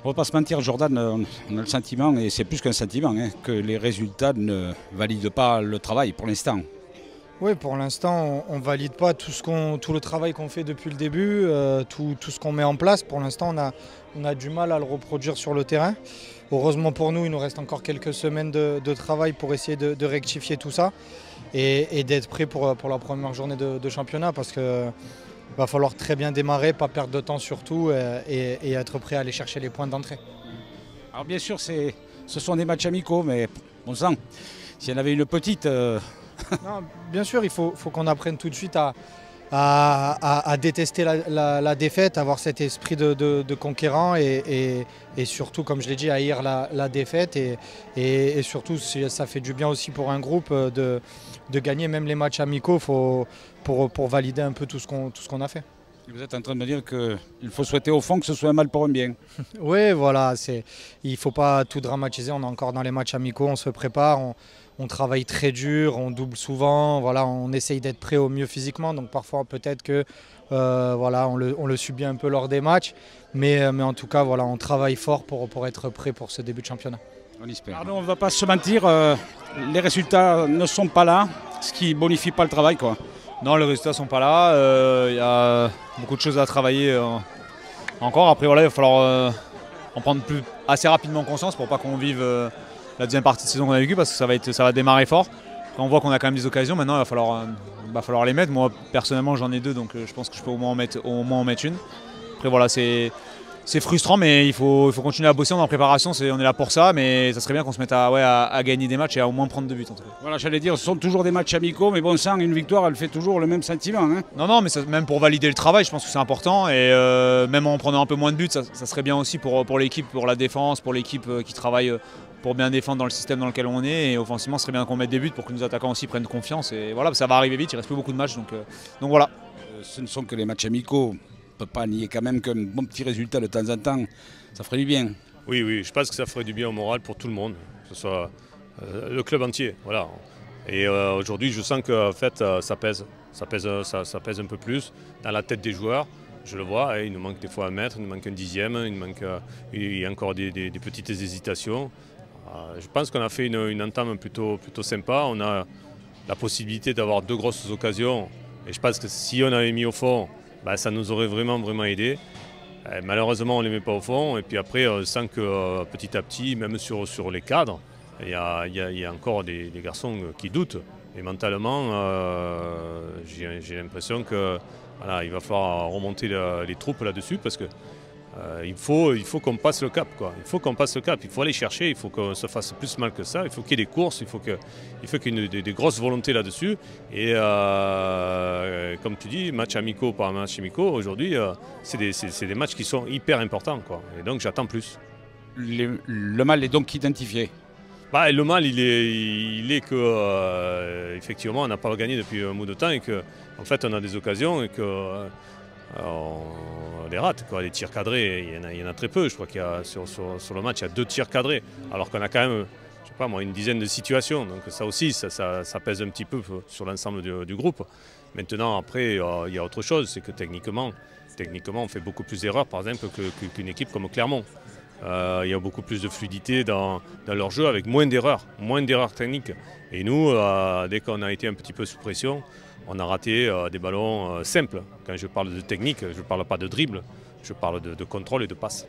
On ne va pas se mentir, Jordan, on a le sentiment, et c'est plus qu'un sentiment, hein, que les résultats ne valident pas le travail pour l'instant. Oui, pour l'instant, on ne valide pas tout le travail qu'on fait depuis le début, tout ce qu'on met en place. Pour l'instant, on a du mal à le reproduire sur le terrain. Heureusement pour nous, il nous reste encore quelques semaines de travail pour essayer de rectifier tout ça et d'être prêt pour la première journée de championnat parce qu'il va falloir très bien démarrer, pas perdre de temps surtout et être prêt à aller chercher les points d'entrée. Alors bien sûr, ce sont des matchs amicaux, mais on sent, s'il y en avait une petite... Non, bien sûr, il faut qu'on apprenne tout de suite à détester la défaite, avoir cet esprit de conquérant et surtout, comme je l'ai dit, haïr la défaite. Et surtout, ça fait du bien aussi pour un groupe de gagner même les matchs amicaux pour valider un peu tout ce qu'on a fait. Vous êtes en train de me dire qu'il faut souhaiter au fond que ce soit un mal pour un bien. Oui, voilà, il ne faut pas tout dramatiser. On est encore dans les matchs amicaux, on se prépare, on travaille très dur, on double souvent, voilà, on essaye d'être prêt au mieux physiquement. Donc parfois peut-être que voilà, on le subit un peu lors des matchs. Mais en tout cas, voilà, on travaille fort pour être prêt pour ce début de championnat. On espère. Alors, on ne va pas se mentir, les résultats ne sont pas là, ce qui ne bonifie pas le travail, quoi. Non, les résultats ne sont pas là. Y a beaucoup de choses à travailler encore. Après, voilà, il va falloir en prendre assez rapidement conscience pour pas qu'on vive la deuxième partie de saison qu'on a vécue parce que ça va démarrer fort. Après, on voit qu'on a quand même des occasions. Maintenant, il va falloir les mettre. Moi, personnellement, j'en ai deux, donc je pense que je peux au moins en mettre une. Après, voilà, c'est frustrant, mais il faut continuer à bosser. On est en préparation, on est là pour ça, mais ça serait bien qu'on se mette à gagner des matchs et à au moins prendre 2 buts. En tout cas. Voilà, j'allais dire, ce sont toujours des matchs amicaux, mais bon sang, une victoire, elle fait toujours le même sentiment. Hein. Non, mais même pour valider le travail, je pense que c'est important. Et même en prenant un peu moins de buts, ça serait bien aussi pour l'équipe, pour la défense, pour l'équipe qui travaille pour bien défendre dans le système dans lequel on est. Et offensivement, ce serait bien qu'on mette des buts pour que nos attaquants aussi prennent confiance. Et voilà, ça va arriver vite, il ne reste plus beaucoup de matchs. Donc voilà. Ce ne sont que les matchs amicaux. On ne peut pas nier quand même qu'un bon petit résultat de temps en temps, ça ferait du bien. Oui, je pense que ça ferait du bien au moral pour tout le monde, que ce soit le club entier. Voilà. Et aujourd'hui, je sens que en fait, ça pèse un peu plus dans la tête des joueurs. Je le vois, il nous manque des fois un mètre, il nous manque un dixième, il y a encore des petites hésitations. Je pense qu'on a fait une entame plutôt sympa. On a la possibilité d'avoir 2 grosses occasions. Et je pense que si on avait mis au fond, ça nous aurait vraiment aidé. Malheureusement, on ne les met pas au fond. Et puis après, on sent que petit à petit, même sur les cadres, il y a encore des garçons qui doutent. Et mentalement, j'ai l'impression qu'il va falloir remonter les troupes là-dessus parce que il faut qu'on passe le cap, quoi. Il faut qu'on passe le cap, il faut aller chercher, il faut qu'on se fasse plus mal que ça, il faut qu'il y ait des courses, il faut qu'il y ait des grosses volontés là-dessus. Et comme tu dis, match amicaux par match amicaux, aujourd'hui, c'est des matchs qui sont hyper importants, quoi. Et donc j'attends plus. Le mal est donc identifié. Le mal, il est que effectivement, on n'a pas gagné depuis un bout de temps et qu'en fait, on a des occasions et que on les rate, quoi. Les tirs cadrés, il y en a très peu. Je crois qu'il y a sur le match, il y a 2 tirs cadrés, alors qu'on a quand même, je sais pas moi, une dizaine de situations. Donc ça aussi, ça pèse un petit peu sur l'ensemble du groupe. Maintenant, après, il y a autre chose, c'est que techniquement, on fait beaucoup plus d'erreurs, par exemple, qu'une équipe comme Clermont. Il y a beaucoup plus de fluidité dans leur jeu avec moins d'erreurs techniques. Et nous, dès qu'on a été un petit peu sous pression, on a raté des ballons simples. Quand je parle de technique, je ne parle pas de dribble, je parle de contrôle et de passe.